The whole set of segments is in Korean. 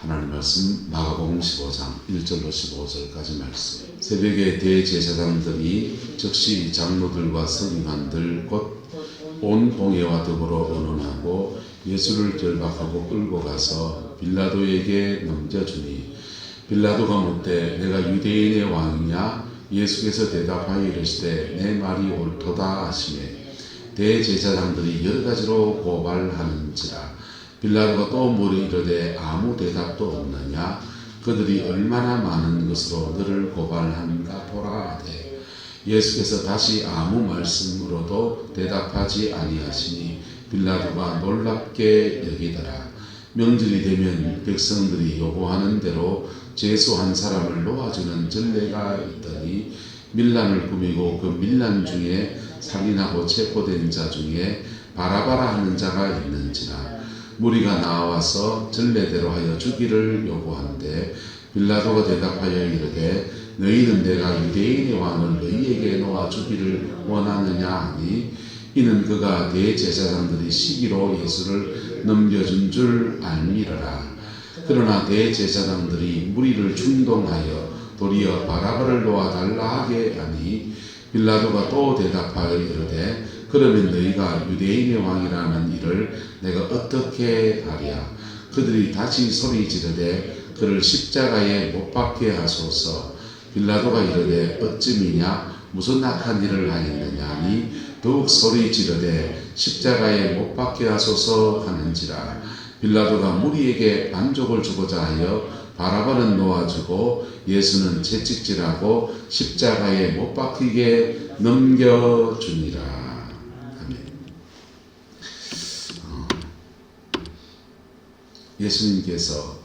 하나님 말씀 마가복음 15장 1절로 15절까지 말씀. 새벽에 대제사장들이 즉시 장로들과 서기관들 곧 온 공회와 더불어 언언하고 예수를 결박하고 끌고 가서 빌라도에게 넘겨주니 빌라도가 묻되 내가 유대인의 왕이냐? 예수께서 대답하여 이르시되 내 말이 옳도다 하시매 대제사장들이 여러 가지로 고발하는지라. 빌라도가 또 물어 이르되 아무 대답도 없느냐? 그들이 얼마나 많은 것으로 너를 고발하는가 보라 하되 예수께서 다시 아무 말씀으로도 대답하지 아니하시니 빌라도가 놀랍게 여기더라. 명절이 되면 백성들이 요구하는 대로 죄수 한 사람을 놓아주는 전례가 있더니 밀란을 꾸미고 그 밀란 중에 살인하고 체포된 자 중에 바라바라 하는 자가 있는지라. 무리가 나와서 전례대로 하여 주기를 요구하는데 빌라도가 대답하여 이르되 너희는 내가 유대인의 왕을 너희에게 놓아 주기를 원하느냐 하니 이는 그가 대제사장들이 시기로 예수를 넘겨준 줄 알미르라. 그러나 대제사장들이 무리를 충동하여 도리어 바라바를 놓아달라 하게 하니 빌라도가 또 대답하여 이르되 그러면 너희가 유대인의 왕이라는 일을 내가 어떻게 하랴. 그들이 다시 소리 지르되 그를 십자가에 못 박게 하소서. 빌라도가 이르되 어찌미냐 무슨 악한 일을 하였느냐 하니 더욱 소리 지르되 십자가에 못 박게 하소서 하는지라. 빌라도가 무리에게 만족을 주고자 하여 바라바는 놓아주고 예수는 채찍질하고 십자가에 못 박히게 넘겨주니라. 아멘. 예수님께서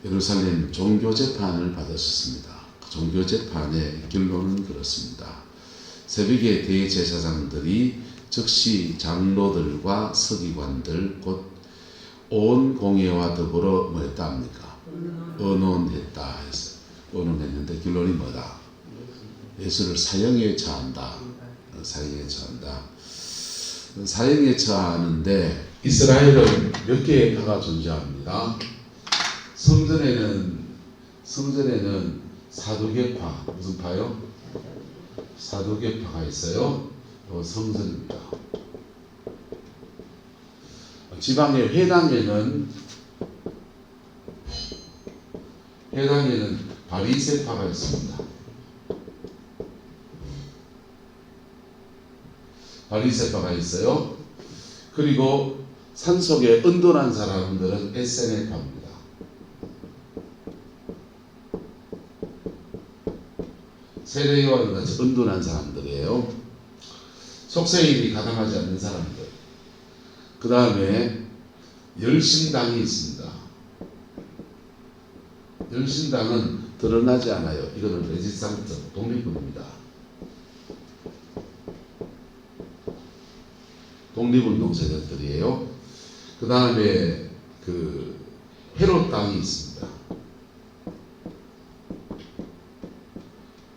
예루살렘 종교재판을 받으셨습니다. 종교재판의 결론은 그렇습니다. 새벽에 대제사장들이 즉시 장로들과 서기관들 곧 온 공회와 더불어 뭐 했다 합니까? 언론했다 해서 언론했는데 결론이 뭐다? 예수를 사형에 처한다. 사형에 처한다. 사형에 처하는데 이스라엘은 몇 개의 파가 존재합니다. 성전에는 사두개파, 무슨 파요? 사두개파가 있어요. 성전입니다. 지방의 회당에는 바리새파가 있습니다. 바리새파가 있어요. 그리고 산속에 은둔한 사람들은 에세네파입니다. 세례요한과 같이 은둔한 사람들이에요. 속세일이 가담하지 않는 사람들. 그 다음에 열심당이 있습니다. 열심당은 드러나지 않아요. 이거는 레지스탕트, 독립군입니다. 독립운동 세력들이에요. 그 다음에 헤롯당이 있습니다.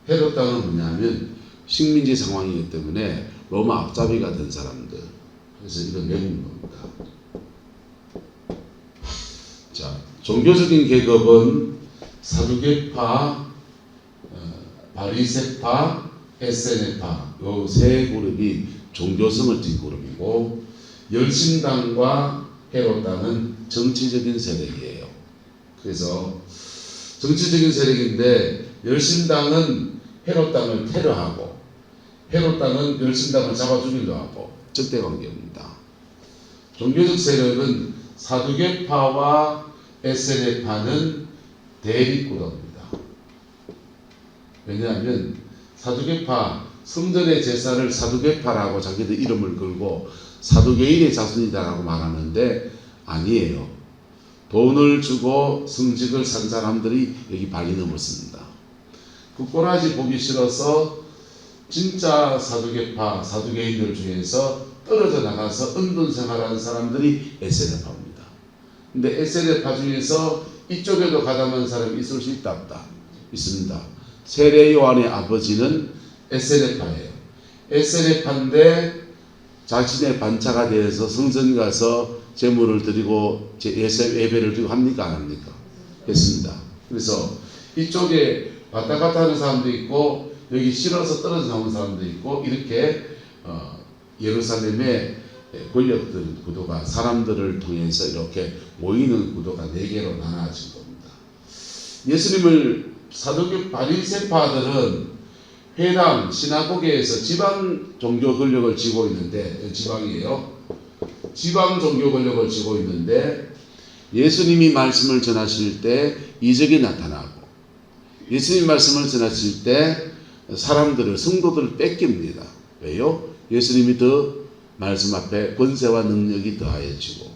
헤롯당은 뭐냐면 식민지 상황이기 때문에 로마 앞잡이가 된 사람들. 그래서 이건 외국인 겁니다. 자, 종교적인 계급은 사두개파, 바리새파, 에세네파 요 세 그룹이 종교성을 띈 그룹이고 열심당과 헤롯당은 정치적인 세력이에요. 그래서 정치적인 세력인데 열심당은 헤롯당을 테러하고 헤롯당은 열심당을 잡아 죽이려 하고 적대관계입니다. 종교적 세력은 사두개파와 에세네파는 대립구도입니다. 왜냐하면 사두개파 성전의 제사를 사두개파라고 자기들 이름을 걸고 사두개인의 자손이다라고 말하는데 아니에요. 돈을 주고 성직을 산 사람들이 여기 발이 넘었습니다. 그 꼬라지 보기 싫어서 진짜 사두개파, 사두개인들 중에서 떨어져 나가서 은둔 생활하는 사람들이 에세네파입니다. 근데 에세네파 중에서 이쪽에도 가담한 사람이 있을 수 있다 없다? 있습니다. 세례 요한의 아버지는 에세네파예요. 에세네파인데 자신의 반차가 되어서 성전 가서 제물을 드리고 예배를 드리고 합니까? 안 합니까? 했습니다. 그래서 이쪽에 왔다 갔다 하는 사람도 있고 여기 실어서 떨어져 나오는 사람도 있고 이렇게 예루살렘의 권력들 구도가 사람들을 통해서 이렇게 모이는 구도가 4개로 나눠진 겁니다. 예수님을 사두개 바리새파들은 회당 시나고게에서 지방 종교 권력을 쥐고 있는데 지방이에요. 지방 종교 권력을 쥐고 있는데 예수님이 말씀을 전하실 때 이적이 나타나고 예수님 말씀을 전하실 때 사람들을 성도들을 뺏깁니다. 왜요? 예수님이 더 말씀 앞에 권세와 능력이 더하여지고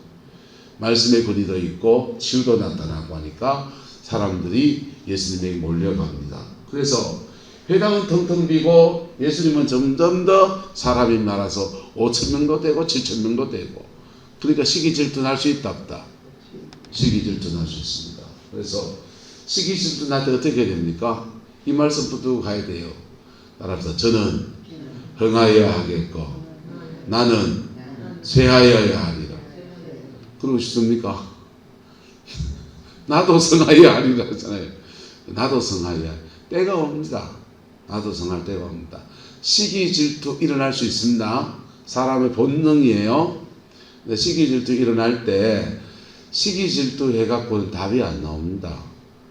말씀의 권위 더 있고 치유도 나타나고 하니까 사람들이 예수님에게 몰려갑니다. 그래서 회당은 텅텅 비고 예수님은 점점 더 사람이 많아서 5,000명도 되고 7,000명도 되고 그러니까 시기질투할 수 있다 없다? 시기질투할 수 있습니다. 그래서 시기질투할 때 어떻게 해야 됩니까? 이 말씀 붙들고 가야 돼요. 따라서 저는 흥하여야 하겠고 나는 쇠하여야 하리라. 그러고 싶습니까? 나도 성하여야 하리라 하잖아요. 나도 성하여야 때가 옵니다. 나도 성할 때가 옵니다. 시기 질투 일어날 수 있습니다. 사람의 본능이에요. 근데 시기 질투 일어날 때 시기 질투 해갖고는 답이 안 나옵니다.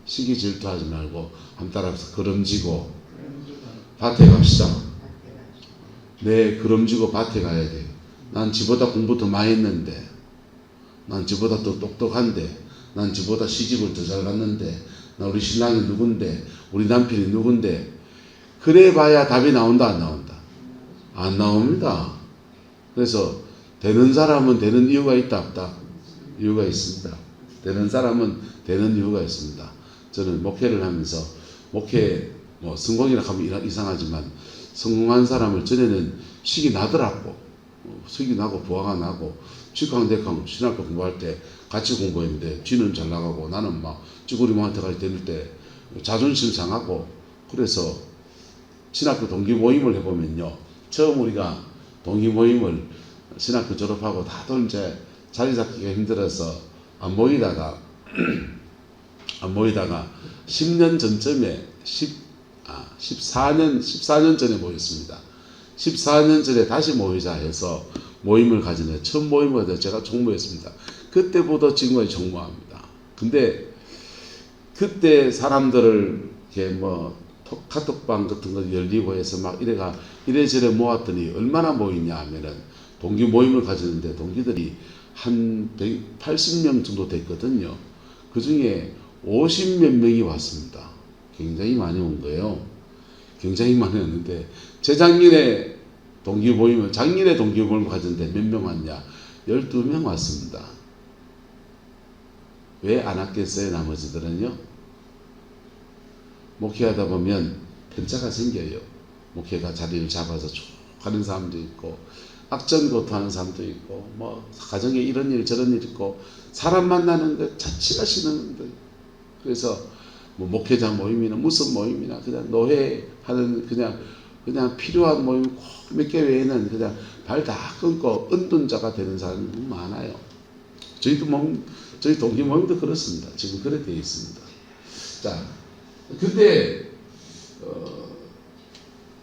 시기 질투하지 말고 한 따라서 걸음지고 밭에 갑시다. 네, 걸음지고 밭에 가야 돼요. 난 지보다 공부 더 많이 했는데, 난 지보다 더 똑똑한데, 난 지보다 시집을 더 잘 갔는데, 나 우리 신랑이 누군데, 우리 남편이 누군데, 그래 봐야 답이 나온다 안 나온다? 안 나옵니다. 그래서 되는 사람은 되는 이유가 있다 없다? 이유가 있습니다. 되는 사람은 되는 이유가 있습니다. 저는 목회를 하면서 목회 성공이라 하면 이상하지만 성공한 사람을 전에는 식이 나더라고. 식이 나고 부하가 나고 직항대항 신학교 공부할 때 같이 공부했는데 쥐는 잘 나가고 나는 막 찌구리모한테까지 다닐 때 자존심 상하고 그래서 신학교 동기 모임을 해보면요. 처음 우리가 동기 모임을 신학교 졸업하고 다들 이제 자리 잡기가 힘들어서 안 모이다가 10년 전쯤에 14년 전에 모였습니다. 14년 전에 다시 모이자 해서 모임을 가지네. 처음 모임을 가져 제가 총무였습니다. 그때보다 지금까지 총무합니다. 근데 그때 사람들을 이렇게 카톡방 같은 거 열리고 해서 막 이래저래 모았더니 얼마나 모이냐 하면은 동기 모임을 가졌는데 동기들이 한 180명 정도 됐거든요. 그 중에 50몇 명이 왔습니다. 굉장히 많이 온 거예요. 굉장히 많이 왔는데 작년에 동기 모임을 가졌는데 몇 명 왔냐? 12명 왔습니다. 왜 안 왔겠어요? 나머지들은요? 목회하다 보면 편차가 생겨요. 목회가 자리를 잡아서 쭉 가는 사람도 있고 악전고투하는 사람도 있고 가정에 이런 일 저런 일 있고 사람 만나는 것 자체가 싫은 거예요. 그래서 목회자 모임이나 무슨 모임이나 그냥 노회하는 그냥 필요한 모임 몇 개 외에는 그냥 발 다 끊고 은둔자가 되는 사람이 많아요. 저희 동기 모임도 그렇습니다. 지금 그렇게 되어 있습니다. 자,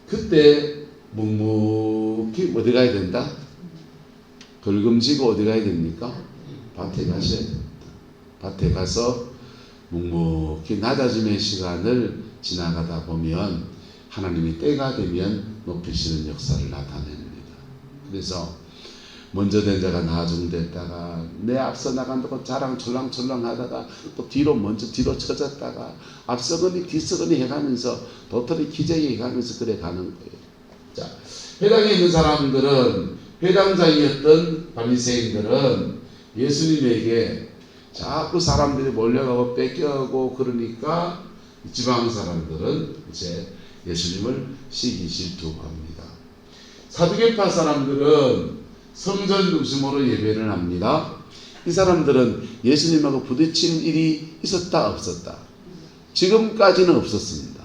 그때 묵묵히 어디 가야 된다? 걸금지고 어디 가야 됩니까? 밭에 가셔야 됩니다. 밭에 가서 묵묵히 낮아짐의 시간을 지나가다 보면 하나님이 때가 되면 높이시는 역사를 나타냅니다. 그래서 먼저 된 자가 나중됐다가 내 앞서 나간다고 자랑 철랑철랑 하다가 또 뒤로 쳐졌다가 앞서거니 뒤서거니 해가면서 도토리 기저귀 해가면서 그래 가는 거예요. 자, 회당에 있는 사람들은 회당장이었던 바리새인들은 예수님에게 자꾸 사람들이 몰려가고 뺏겨가고 그러니까 지방 사람들은 이제 예수님을 시기 질투합니다. 사두개파 사람들은 성전 중심으로 예배를 합니다. 이 사람들은 예수님하고 부딪히는 일이 있었다 없었다? 지금까지는 없었습니다.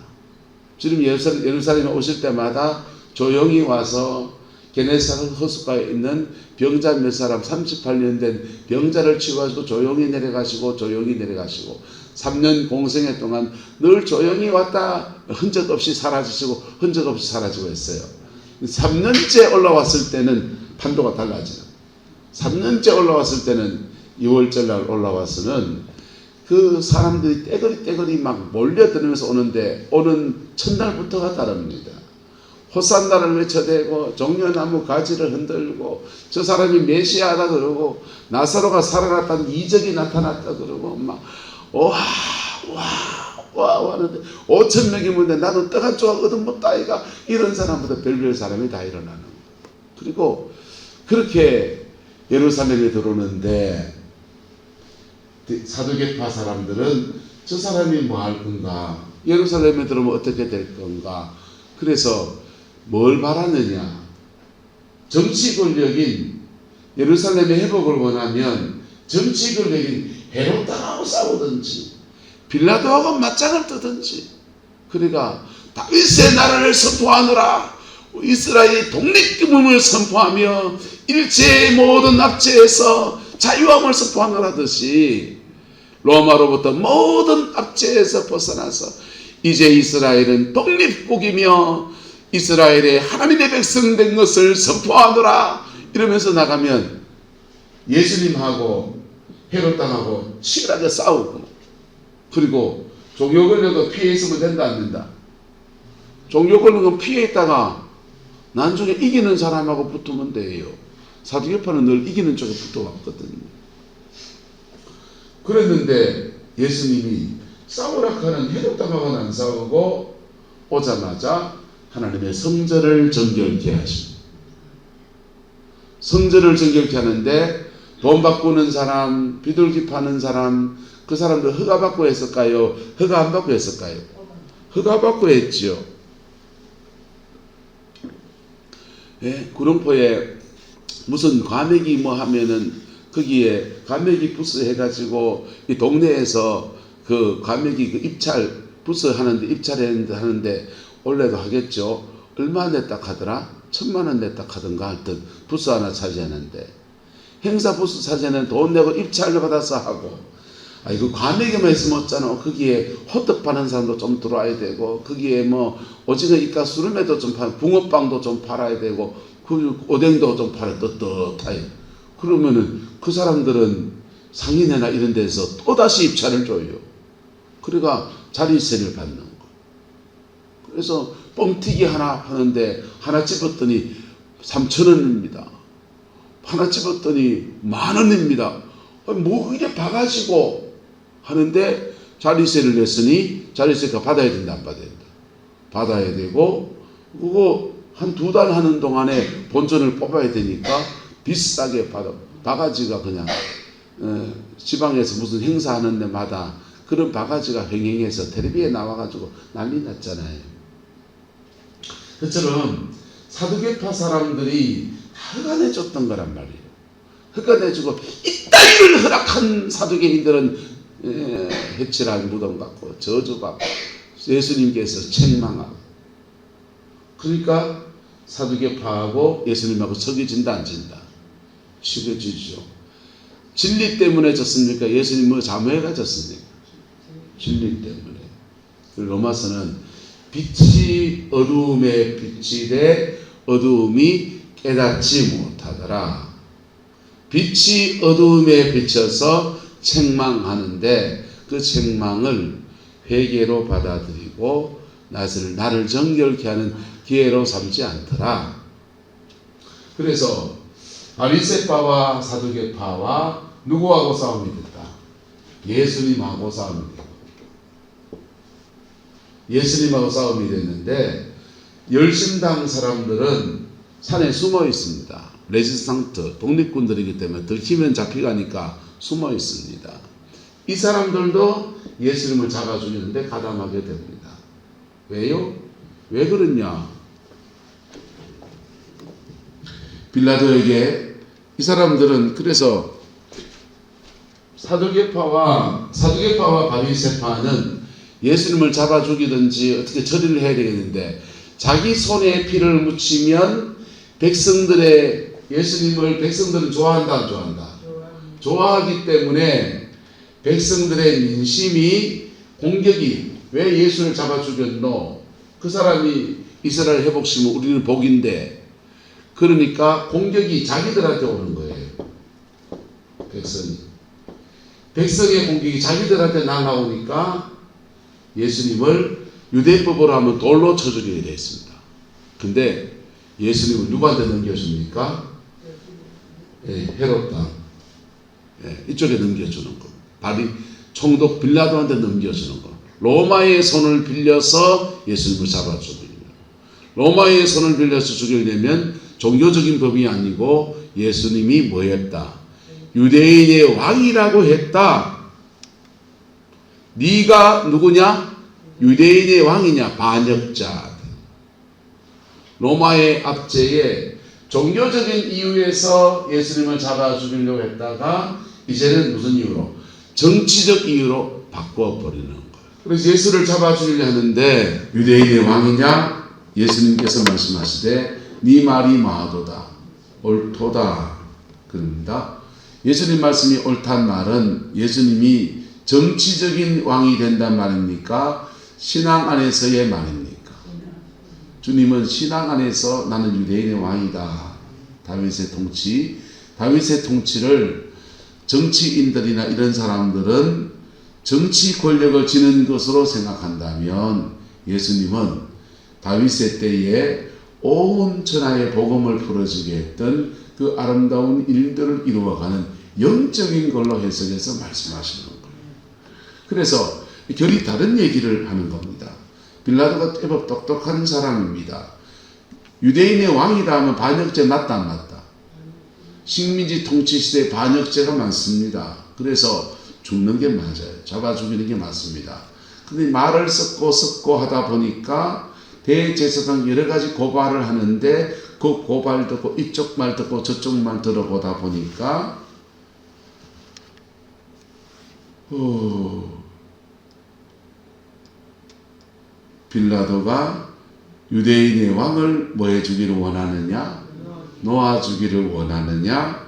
지금 예루살렘에 오실 때마다 조용히 와서 게네사렛 호숫가에 있는 병자 몇 사람 38년 된 병자를 치유하시고 조용히 내려가시고 3년 공생애 동안 늘 조용히 왔다 흔적 없이 사라지시고 흔적 없이 사라지고 했어요. 3년째 올라왔을 때는 판도가 달라져요. 3년째 올라왔을 때는 6월절 날 올라와서는 그 사람들이 떼거리 막 몰려들면서 오는데 오는 첫날부터가 다릅니다. 호산나를 외쳐대고 종려나무 가지를 흔들고 저 사람이 메시아다 그러고 나사로가 살아났다는 이적이 나타났다 그러고 막 와 하는데 5,000명이 묻는데 나는 떡 한 조각 얻어먹다 아이가 이런 사람보다 별별 사람이 다 일어나는 거예요. 그리고 그렇게 예루살렘에 들어오는데 사두개파 사람들은 저 사람이 뭐 할 건가, 예루살렘에 들어오면 어떻게 될 건가, 그래서 뭘 바라느냐, 정치 권력인 예루살렘의 회복을 원하면 정치 권력인 헤롯당하고 싸우든지 빌라도하고 맞짱을 뜨든지, 그러니까 다윗의 나라를 선포하느라 이스라엘이 독립금을 선포하며 일체의 모든 압제에서 자유함을 선포하느라듯이 로마로부터 모든 압제에서 벗어나서 이제 이스라엘은 독립국이며 이스라엘의 하나님의 백성 된 것을 선포하느라 이러면서 나가면 예수님하고 헤롯당하고 치열하게 싸우고, 그리고 종교 권력은 피해 있으면 된다 안 된다? 종교 권력은 피해 있다가 나중에 이기는 사람하고 붙으면 돼요. 사두개파는 늘 이기는 쪽에 붙어왔거든요. 그랬는데 예수님이 싸우라 하는 헤롯당하고는 안 싸우고 오자마자 하나님의 성전을 정결케 하십니다. 성전을 정결케 하는데 돈 바꾸는 사람, 비둘기 파는 사람, 그 사람들 허가 받고 했을까요? 허가 안 받고 했을까요? 허가 받고 했죠. 예, 구룡포에 무슨 과메기 뭐 하면은 거기에 과메기 부스 해가지고 이 동네에서 그 과메기 그 입찰 부스 하는데 입찰하는데 원래도 하겠죠. 얼마 냈다 하더라? 1,000만 원 냈다 하던가 하여튼 부스 하나 차지하는데, 행사 부스 차지하는 돈 내고 입찰을 받아서 하고, 그 과메기만 있으면 없잖아. 거기에 호떡 파는 사람도 좀 들어와야 되고, 거기에 뭐 오징어 이까 수름에도 좀 팔고 붕어빵도 좀 팔아야 되고, 그 오뎅도 좀 팔아 떳떳하게. 그러면은 그 사람들은 상인회나 이런 데서 또다시 입찰을 줘요. 그러니까 자리세를 받는 거. 그래서 뻥튀기 하나 하는데 하나 집었더니 3,000원입니다. 하나 집었더니 10,000원입니다. 뭐 이래 봐가지고 하는데 자리세를 냈으니 자리세가 받아야 된다 안 받아야 된다? 받아야 되고, 그거 한 2달 하는 동안에 본전을 뽑아야 되니까 비싸게 받아. 바가지가 그냥 지방에서 무슨 행사하는 데마다 그런 바가지가 횡행해서 텔레비에 나와가지고 난리 났잖아요. 그처럼 사두개파 사람들이 허가 내줬던 거란 말이에요. 허가 내주고 이따위를 허락한 사두개인들은 해칠한 무덤 같고 저주받고 예수님께서 책망하고, 그러니까 사두개파하고 예수님하고 적해진다 안 진다? 식어지죠. 진리 때문에 졌습니까? 예수님 뭐 자모해가 졌습니까? 진리 때문에. 로마서는 빛이 어두움에 비치되 어두움이 깨닫지 못하더라. 빛이 어두움에 비쳐서 책망하는데 그 책망을 회개로 받아들이고 나를 정결케 하는 기회로 삼지 않더라. 그래서 바리새파와 사두개파와 누구하고 싸움이 됐다? 예수님하고 싸움이 됐다. 예수님하고 싸움이 됐는데 열심당 사람들은 산에 숨어 있습니다. 레지스탕트 독립군들이기 때문에 들키면 잡혀가니까 숨어 있습니다. 이 사람들도 예수님을 잡아 죽이는데 가담하게 됩니다. 왜요? 왜 그러냐? 빌라도에게 이 사람들은 그래서 사두개파와 바리새파는 예수님을 잡아 죽이든지 어떻게 처리를 해야 되겠는데, 자기 손에 피를 묻히면 백성들의 예수님을 백성들은 좋아한다 안 좋아한다? 좋아하기 때문에 백성들의 민심이 공격이 왜 예수를 잡아 죽였노? 그 사람이 이스라엘 회복시면 우리는 복인데 그러니까 공격이 자기들한테 오는 거예요. 백성의 공격이 자기들한테 날아오니까 예수님을 유대법으로 하면 돌로 쳐 죽이게 되어 있습니다. 근데 예수님을 누구한테 넘겨줍니까? 헤롯 땅 이쪽에 넘겨주는 거. 바리 총독 빌라도한테 넘겨주는 거. 로마의 손을 빌려서 예수님을 잡아 죽이려. 로마의 손을 빌려서 죽이려면 종교적인 법이 아니고 예수님이 뭐 했다? 유대인의 왕이라고 했다. 네가 누구냐? 유대인의 왕이냐? 반역자. 로마의 압제에 종교적인 이유에서 예수님을 잡아 죽이려고 했다가 이제는 무슨 이유로? 정치적 이유로 바꿔버리는 거예요. 그래서 예수를 잡아 죽이려 하는데 유대인의 왕이냐? 예수님께서 말씀하시되 네 말이 마하도다. 옳도다. 그럽니다. 예수님 말씀이 옳단 말은 예수님이 정치적인 왕이 된단 말입니까? 신앙 안에서의 말입니까? 주님은 신앙 안에서 나는 유대인의 왕이다. 다윗의 통치를 정치인들이나 이런 사람들은 정치 권력을 지는 것으로 생각한다면 예수님은 다윗의 때에 온 천하의 복음을 풀어주게 했던 그 아름다운 일들을 이루어가는 영적인 걸로 해석해서 말씀하시는 거예요. 그래서 결이 다른 얘기를 하는 겁니다. 빌라도가 제법 똑똑한 사람입니다. 유대인의 왕이라 하면 반역죄 맞다 안 맞다? 식민지 통치 시대에 반역죄가 많습니다. 그래서 죽는 게 맞아요. 잡아 죽이는 게 맞습니다. 근데 말을 섞고 하다 보니까 대제사장 여러 가지 고발을 하는데 그 고발 듣고 이쪽 말 듣고 저쪽 말 들어보다 보니까 빌라도가 유대인의 왕을 뭐 해주기를 원하느냐? 놓아주기를 원하느냐?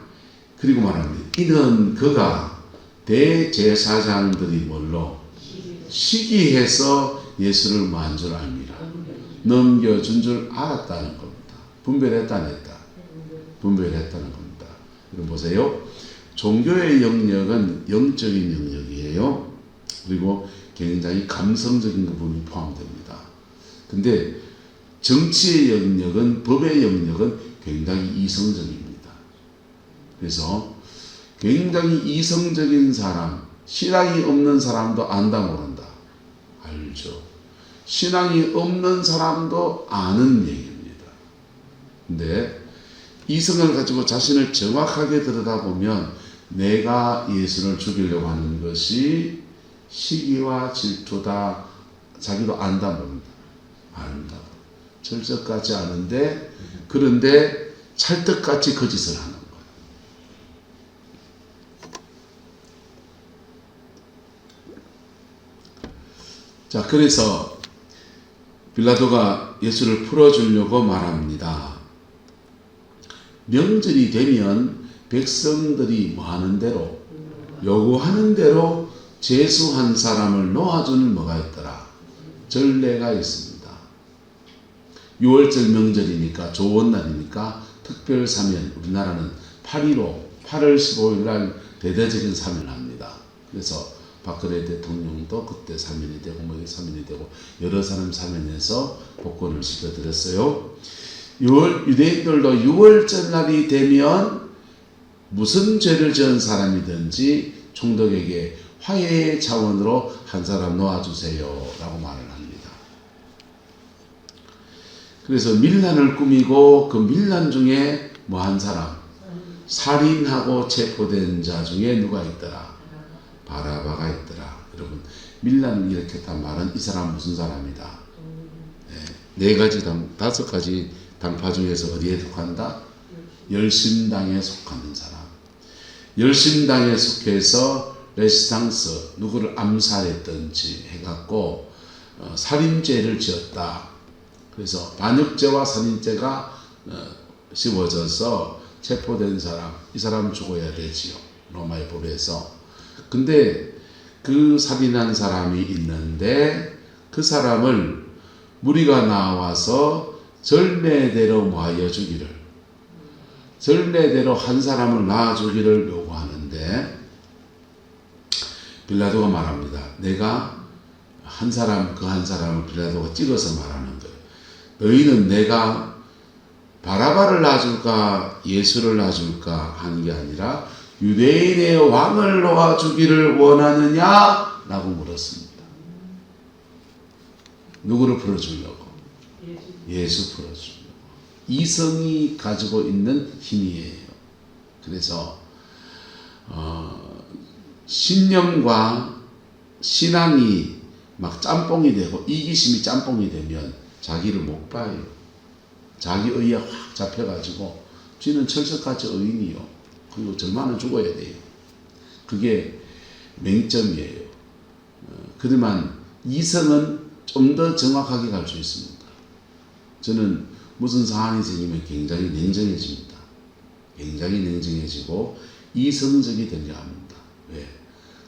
그리고 말합니다. 이는 그가 대제사장들이 뭘로? 시기해서 예수를 뭐한 줄 압니다. 넘겨준 줄 알았다는 겁니다. 분별했다 안 했다? 분별했다는 겁니다. 여러분 보세요. 종교의 영역은 영적인 영역이에요. 그리고 굉장히 감성적인 부분이 포함됩니다. 근데 정치의 영역은, 법의 영역은 굉장히 이성적입니다. 그래서 굉장히 이성적인 사람, 신앙이 없는 사람도 안다 모른다? 알죠. 신앙이 없는 사람도 아는 얘기입니다. 근데 이성을 가지고 자신을 정확하게 들여다보면 내가 예수를 죽이려고 하는 것이 시기와 질투다. 자기도 안다 모른다? 안다. 철저까지 아는데 그런데 찰떡같이 거짓을 하는 거예요. 자, 그래서 빌라도가 예수를 풀어주려고 말합니다. 명절이 되면 백성들이 뭐 하는 대로, 요구하는 대로 제수한 사람을 놓아주는 뭐가 있더라? 전례가 있습니다. 6월절 명절이니까 좋은 날이니까 특별 사면, 우리나라는 8.15, 8월 15일 날 대대적인 사면을 합니다. 그래서 박근혜 대통령도 그때 사면이 되고 뭐 사면이 되고 여러 사람 사면해서 복권을 시켜드렸어요. 유대인들도 6월절 날이 되면 무슨 죄를 지은 사람이든지 총독에게 화해의 차원으로 한 사람 놓아주세요 라고 말을 합니다. 그래서 밀란을 꾸미고 그 밀란 중에 뭐 한 사람, 살인하고 체포된 자 중에 누가 있더라? 바라바가 있더라. 여러분, 밀란을 일으켰단 말은 이 사람 무슨 사람이다? 네 가지 다섯 가지 당파 중에서 어디에 속한다? 열심당에 속하는 사람. 열심당에 속해서 레시탕스, 누구를 암살했든지 해갖고 살인죄를 지었다. 그래서 반역죄와 살인죄가 씌워져서 체포된 사람, 이 사람 죽어야 되지요. 로마의 법에서. 근데 그 살인한 사람이 있는데 그 사람을 무리가 나와서 절례대로 모하여 주기를, 절례대로 한 사람을 낳아 주기를 요구하는데 빌라도가 말합니다. 내가 한 사람, 그 한 사람을 빌라도가 찍어서 말하는 거예요. 너희는 내가 바라바를 놔줄까 예수를 놔줄까 하는 게 아니라 유대인의 왕을 놓아주기를 원하느냐? 라고 물었습니다. 누구를 풀어주려고? 예수 풀어주려고. 이성이 가지고 있는 힘이에요. 그래서 신념과 신앙이 막 짬뽕이 되고 이기심이 짬뽕이 되면 자기를 못 봐요. 자기 의에 확 잡혀가지고 쥐는 철석같이 의인이요. 그리고 절반은 죽어야 돼요. 그게 맹점이에요. 그렇지만 이성은 좀 더 정확하게 갈 수 있습니다. 저는 무슨 사안이 생기면 굉장히 냉정해집니다. 굉장히 냉정해지고 이성적이 되려 합니다. 왜?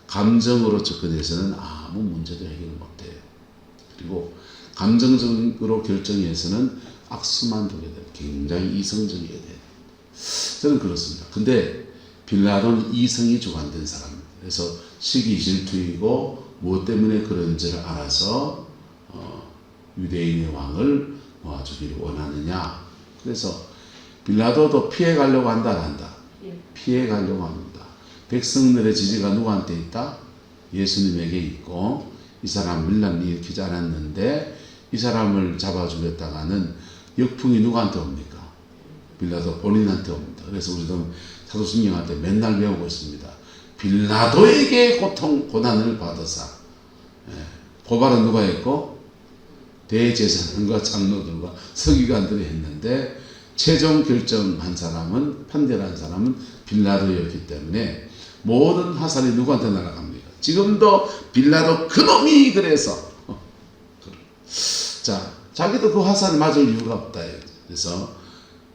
감정으로 접근해서는 아무 문제도 해결 못해요. 그리고 감정적으로 결정해서는 악수만 두게 돼요. 굉장히 이성적이게 돼요. 저는 그렇습니다. 근데 빌라도는 이성이 주관된 사람입니다. 그래서 시기 질투이고 무엇 때문에 그런지를 알아서 유대인의 왕을 모아주기를 원하느냐. 그래서 빌라도도 피해가려고 한다 안 한다? 피해가려고 합니다. 백성들의 지지가 누구한테 있다? 예수님에게 있고 이 사람 밀란을 일으키지 않았는데 이 사람을 잡아주겠다가는 역풍이 누구한테 옵니까? 빌라도 본인한테 옵니다. 그래서 우리도 사도신경한테 맨날 배우고 있습니다. 빌라도에게 고난을 받으사. 고발은 누가 했고? 대제사장과 장로들과 서기관들이 했는데 최종 결정한 사람은, 판결한 사람은 빌라도였기 때문에 모든 화살이 누구한테 날아갑니까? 지금도 빌라도 그놈이 그래서 자, 자기도 그 화살을 맞을 이유가 없다. 그래서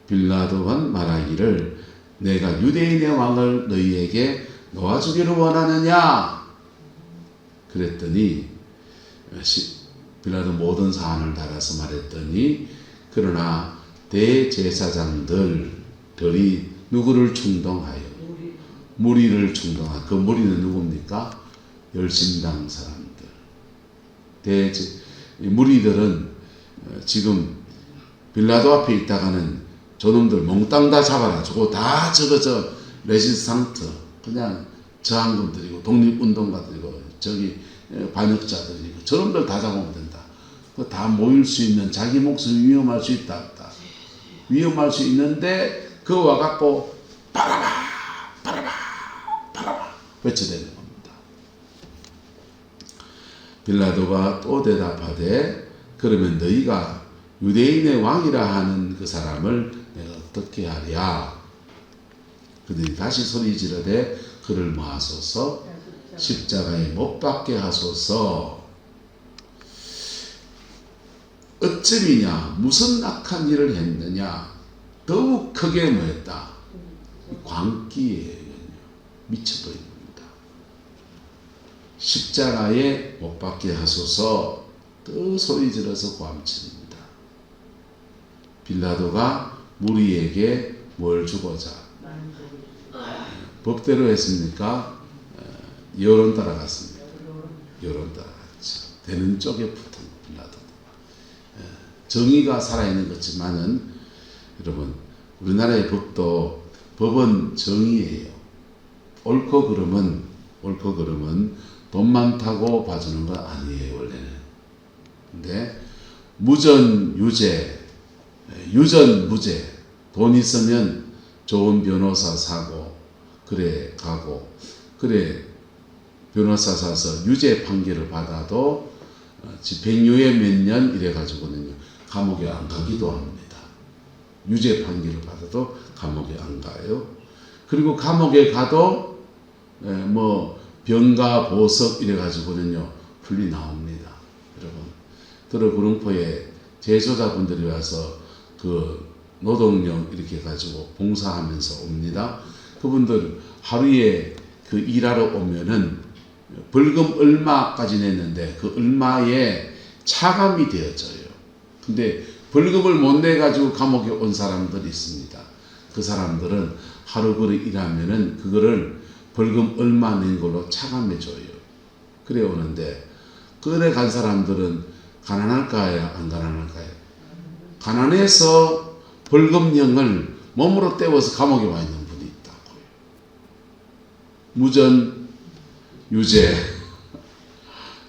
빌라도가 말하기를 내가 유대인의 왕을 너희에게 놓아주기를 원하느냐? 그랬더니 빌라도 모든 사안을 달아서 말했더니 그러나 대제사장들이 누구를 충동하여? 무리를 충동하여. 그 무리는 누굽니까? 열심당 사람들. 무리들은 지금 빌라도 앞에 있다가는 저놈들 몽땅 다 잡아가지고 다 저거 레지스탕트 그냥 저항군들이고 독립운동가들이고 저기 반역자들이고 저놈들 다 잡으면 된다. 다 모일 수 있는 자기 목숨이 위험할 수 있다 없다. 위험할 수 있는데 그 와갖고 바라봐 외쳐대는 겁니다. 빌라도가 또 대답하되 그러면 너희가 유대인의 왕이라 하는 그 사람을 내가 어떻게 하랴? 그들이 다시 소리 지르되 그를 모아소서 십자가에 못 박게 하소서. 어찌미냐 무슨 악한 일을 했느냐? 더욱 크게 뭐했다? 광기에 미쳐버린 겁니다. 십자가에 못 박게 하소서. 또 소리 질러서 고함칩니다. 빌라도가 무리에게 뭘 주고자? 법대로 했습니까? 여론 따라갔습니다. 여론 따라갔죠. 되는 쪽에 붙은 빌라도. 정의가 살아있는 것지만은 여러분 우리나라의 법은 정의예요. 옳고 그름은 돈 많다고 봐주는 건 아니에요 원래는. 근데 무전 유죄, 유전 무죄, 돈 있으면 좋은 변호사 사고 그래 가고 그래 변호사 사서 유죄 판결을 받아도 집행유예 몇 년 이래가지고는요 감옥에 안 가기도 합니다. 유죄 판결을 받아도 감옥에 안 가요. 그리고 감옥에 가도 뭐 병가 보석 이래가지고는요 풀리 나옵니다. 여러분 들어 구릉포에 제소자분들이 와서 그 노동력 이렇게 가지고 봉사하면서 옵니다. 그분들 하루에 그 일하러 오면은 벌금 얼마까지 냈는데 그 얼마에 차감이 되어져요. 근데 벌금을 못 내가지고 감옥에 온 사람들이 있습니다. 그 사람들은 하루 그렇게 일하면은 그거를 벌금 얼마 낸 걸로 차감해줘요. 그래 오는데 그래 간 사람들은 가난할까요? 안 가난할까요? 가난해서 벌금형을 몸으로 때워서 감옥에 와 있는 분이 있다고요. 무전, 유죄.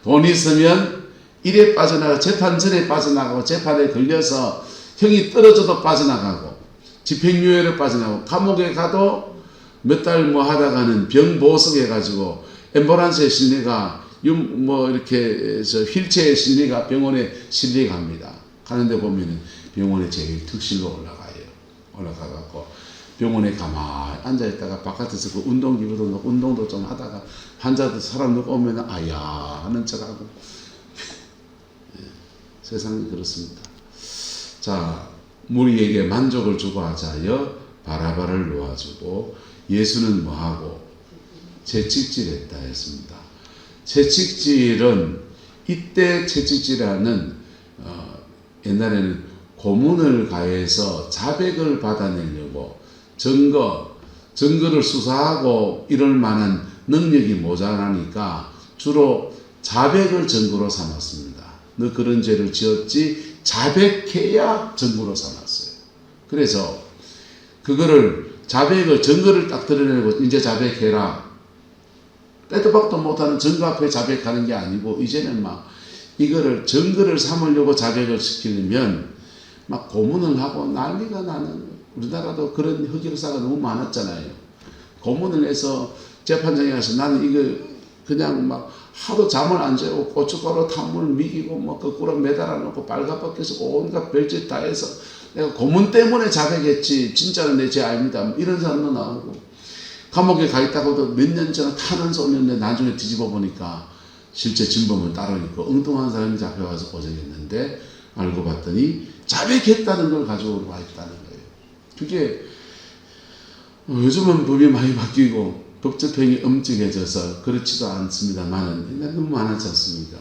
돈 있으면 일에 빠져나가고 재판 전에 빠져나가고 재판에 걸려서 형이 떨어져도 빠져나가고 집행유예로 빠져나가고 감옥에 가도 몇 달 뭐 하다가는 병보석해 가지고 앰뷸런스에 실려가 이렇게 휠체어에 실려가 병원에 실려갑니다. 가는데 보면은 병원에 제일 특실로 올라가갖고 병원에 가만히 앉아있다가 바깥에서 그 운동기구도 놓고 운동도 좀 하다가 환자들 사람 놓고 오면 아야 하는 척하고 세상이 그렇습니다. 자, 우리에게 만족을 주고 하자여 바라바를 놓아주고 예수는 뭐하고 채찍질했다 했습니다. 채찍질은 이때 채찍질하는 옛날에는 고문을 가해서 자백을 받아내려고 증거를 수사하고 이럴 만한 능력이 모자라니까 주로 자백을 증거로 삼았습니다. 너 그런 죄를 지었지 자백해야 증거로 삼았어요. 그래서 그거를 증거를 딱 드러내고 이제 자백해라. 때도 박도 못하는 증거 앞에 자백하는 게 아니고 이제는 막 이거를 증거를 삼으려고 자백을 시키려면 막 고문을 하고 난리가 나는 우리나라도 그런 흑역사가 너무 많았잖아요. 고문을 해서 재판장에 가서 나는 이거 그냥 막 하도 잠을 안 자고 고춧가루 탄물 미기고 뭐 거꾸로 매달아 놓고 발가벗겨서 온갖 별짓 다 해서 내가 고문 때문에 자백했지 진짜는 내 죄 아닙니다. 이런 사람도 나오고 감옥에 가 있다고도 몇 년 전에 타는 소리였는데 나중에 뒤집어 보니까 실제 진범은 따로 있고 엉뚱한 사람이 잡혀가서 고생했는데 알고 봤더니 자백했다는 걸 가지고 와 있다는 거예요. 그게 요즘은 법이 많이 바뀌고 법집행이 엄격해져서 그렇지도 않습니다만은 너무 많았지 않습니까?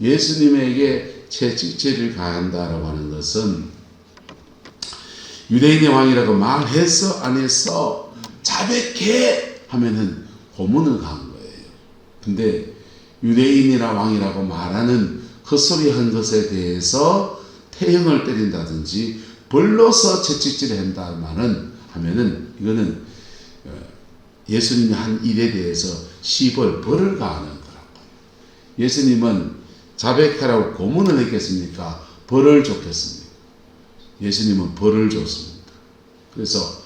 예수님에게 채찍질을 가한다라고 하는 것은 유대인의 왕이라고 말했어 안 했어 자백해 하면은 고문을 가한 거예요. 근데 유대인이라 왕이라고 말하는 헛소리 한 것에 대해서 태형을 때린다든지 벌로서 채찍질을 한다면은 이거는 예수님이 한 일에 대해서 벌을 가하는 거라고. 예수님은 자백하라고 고문을 했겠습니까? 벌을 줬겠습니까? 예수님은 벌을 줬습니다. 그래서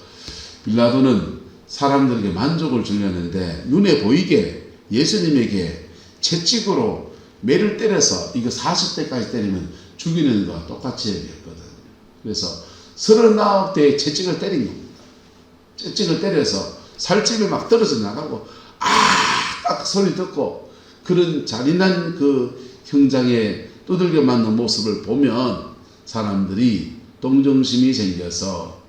빌라도는 사람들에게 만족을 주려는데 눈에 보이게 예수님에게 채찍으로 매를 때려서 이거 40대까지 때리면 죽이는 거와 똑같이 얘기했거든요. 그래서 39대에 채찍을 때린 겁니다. 채찍을 때려서 살집이 막 떨어져 나가고 딱 소리 듣고 그런 잔인한 그 형장에 두들겨 맞는 모습을 보면 사람들이 동정심이 생겨서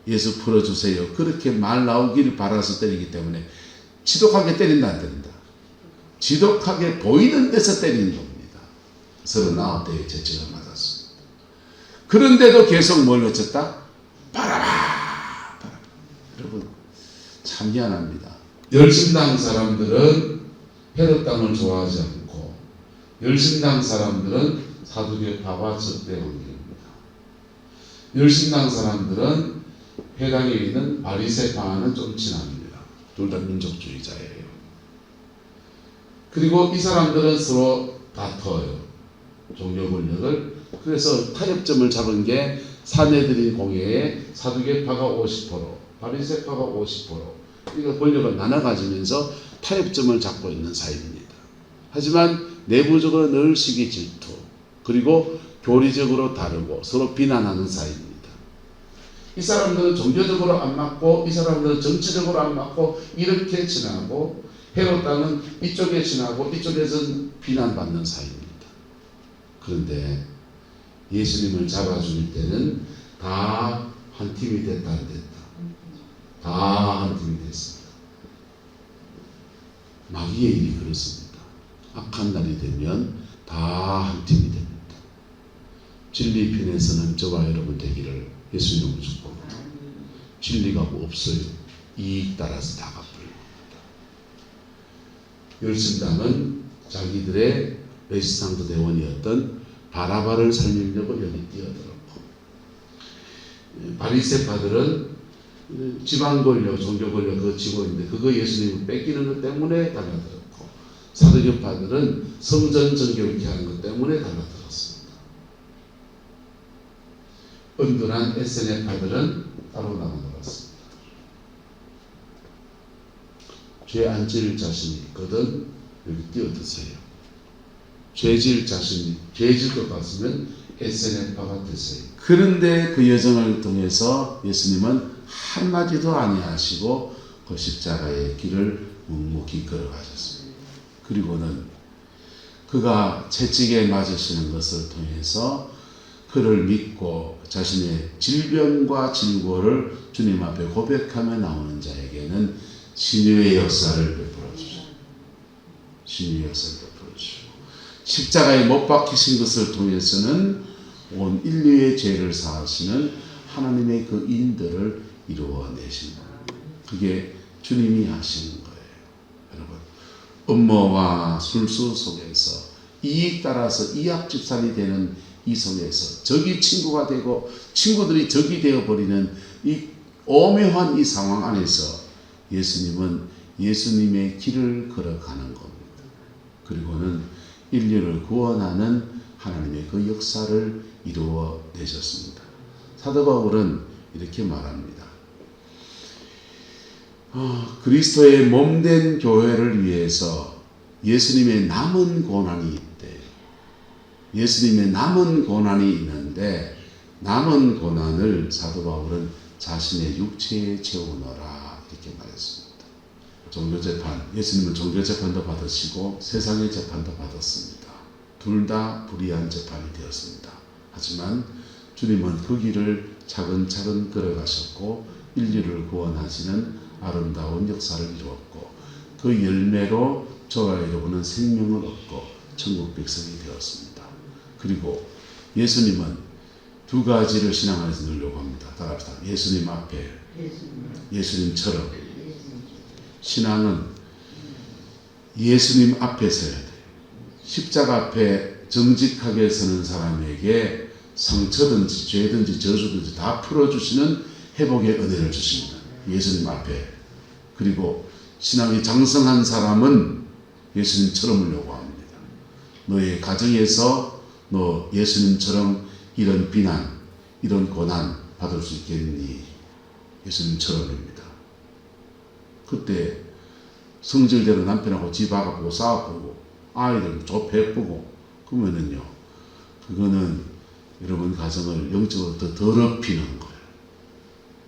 예수 풀어주세요 그렇게 말 나오기를 바라서 때리기 때문에 지독하게 때린다 안 때린다? 지독하게 보이는 데서 때리는 겁니다. 39대에 채찍을 맞았습니다. 그런데도 계속 뭘 외쳤다? 바라바. 여러분 참 희한합니다. 열심당 사람들은 헤롯 땅을 좋아하지 않고 열심당 사람들은 사두개파와 적대관계입니다. 열심당 사람들은 회당에 있는 바리새파와는 좀 친합니다. 둘 다 민족주의자예요. 그리고 이 사람들은 서로 다퉈요. 종교 권력을. 그래서 타협점을 잡은 게 사내들인 공회에 사두개파가 50%, 바리새파가 50%, 이거 권력을 나눠 가지면서 타협점을 잡고 있는 사이입니다. 하지만 내부적으로 늘 시기 질투, 그리고 교리적으로 다르고 서로 비난하는 사이입니다. 이 사람들은 종교적으로 안 맞고 이 사람들은 정치적으로 안 맞고 이렇게 지나고 헤롯 땅은 이쪽에 지나고 이쪽에서는 비난받는 사이입니다. 그런데 예수님을 잡아줄 때는 다 한 팀이 됐다 안 됐다. 다 한 팀이 됐습니다. 마귀의 일이 그렇습니다. 악한 날이 되면 다 한 팀이 됩니다. 진리편에서는 저와 여러분 되기를 예수님으로 축복합니다. 진리가 없어요. 이익 따라서 다 갚으려고 합니다. 열심당은 자기들의 레지스탕스 대원이었던 바라바를 살리려고 여기 뛰어들었고, 바리새파들은 지방 권력, 종교 권력 그거 쥐고 있는데 그거 예수님을 뺏기는 것 때문에 달라들었고, 사두개파들은 성전 정교롭게 하는 것 때문에 달라들었습니다. 은둔한 SNF파들은 따로 나눠들었습니다. 죄 안 지을 자신이 있거든 여기 뛰어드세요. 죄 지을 자신이, 죄 지을 것 같으면 SNF파가 되세요. 그런데 그 여정을 통해서 예수님은 한마디도 아니하시고 그 십자가의 길을 묵묵히 걸어가셨습니다. 그리고는 그가 채찍에 맞으시는 것을 통해서 그를 믿고 자신의 질병과 질고를 주님 앞에 고백하며 나오는 자에게는 신유의 역사를 베풀어 주시고, 신유의 역사를 베풀어 주시고, 십자가에 못 박히신 것을 통해서는 온 인류의 죄를 사하시는 하나님의 그 인도를 이루어내신다. 그게 주님이 하시는 거예요. 여러분, 음모와 술수 속에서 이익 따라서 이합집산이 되는 이 속에서 적이 친구가 되고 친구들이 적이 되어버리는 이 오묘한 이 상황 안에서 예수님은 예수님의 길을 걸어가는 겁니다. 그리고는 인류를 구원하는 하나님의 그 역사를 이루어내셨습니다. 사도 바울은 이렇게 말합니다. 그리스도의 몸된 교회를 위해서 예수님의 남은 고난이 있대요. 예수님의 남은 고난이 있는데 남은 고난을 사도 바울은 자신의 육체에 채우노라 이렇게 말했습니다. 종교재판, 예수님은 종교재판도 받으시고 세상의 재판도 받았습니다. 둘 다 불의한 재판이 되었습니다. 하지만 주님은 그 길을 차근차근 걸어가셨고 인류를 구원하시는 아름다운 역사를 이루었고 그 열매로 저와 여러분은 생명을 얻고 천국 백성이 되었습니다. 그리고 예수님은 두 가지를 신앙에서 누리려고 합니다. 따라합시다. 예수님 앞에, 예수님처럼. 신앙은 예수님 앞에 서야 돼요. 십자가 앞에 정직하게 서는 사람에게 상처든지 죄든지 저주든지 다 풀어주시는 회복의 은혜를 주십니다. 예수님 앞에. 그리고 신앙이 장성한 사람은 예수님처럼을 요구합니다. 너의 가정에서 너 예수님처럼 이런 비난, 이런 고난 받을 수 있겠니? 예수님처럼입니다. 그때 성질대로 남편하고 집 아가보고 싸워보고 아이들 좁혀보고 그러면은요, 그거는 여러분 가정을 영적으로 더 더럽히는 거예요.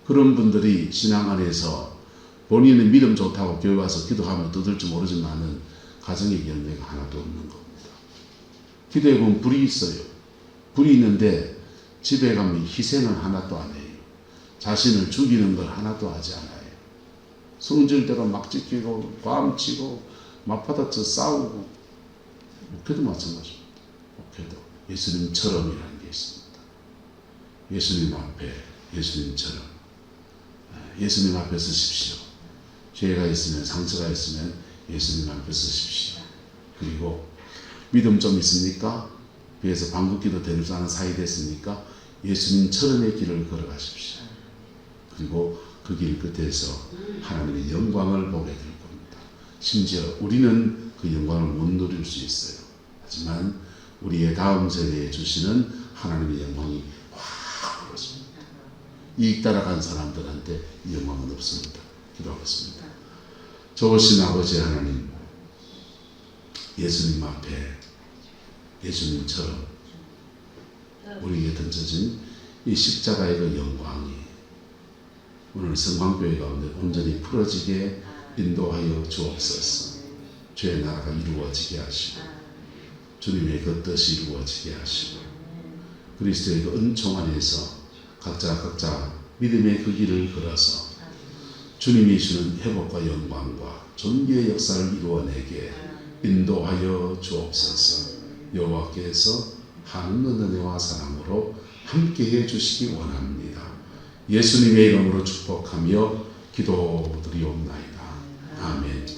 그런 분들이 신앙 안에서 본인은 믿음 좋다고 교회 와서 기도하면 떠들지 모르지만은 가정의 열매가 하나도 없는 겁니다. 기도해 보면 불이 있어요. 불이 있는데 집에 가면 희생을 하나도 안 해요. 자신을 죽이는 걸 하나도 하지 않아요. 성질대로 막 지키고 꽝치고 맞받아쳐 싸우고 목회도 마찬가지입니다. 목회도 예수님처럼이라는 게 있습니다. 예수님 앞에 예수님처럼 예수님 앞에 서십시오. 죄가 있으면 상처가 있으면 예수님 앞에 서십시오. 그리고 믿음 좀 있습니까? 그래서 방긋기도 되는 줄 아는 사이 됐습니까? 예수님처럼의 길을 걸어가십시오. 그리고 그 길 끝에서 하나님의 영광을 보게 될 겁니다. 심지어 우리는 그 영광을 못 누릴 수 있어요. 하지만 우리의 다음 세대에 주시는 하나님의 영광이 확 그렇습니다. 이익 따라간 사람들한테 이 영광은 없습니다. 기도하겠습니다. 좋으신 아버지 하나님, 예수님 앞에 예수님처럼 우리에게 던져진 이 십자가의 그 영광이 오늘 성광교회 가운데 온전히 풀어지게 인도하여 주옵소서. 주의 나라가 이루어지게 하시고 주님의 그 뜻이 이루어지게 하시고 그리스도의 그 은총 안에서 각자 믿음의 그 길을 걸어서 주님이 주는 회복과 영광과 존귀의 역사를 이루어내게 인도하여 주옵소서. 여호와께서 하늘 은혜와 사랑으로 함께해 주시기 원합니다. 예수님의 이름으로 축복하며 기도드리옵나이다. 아멘.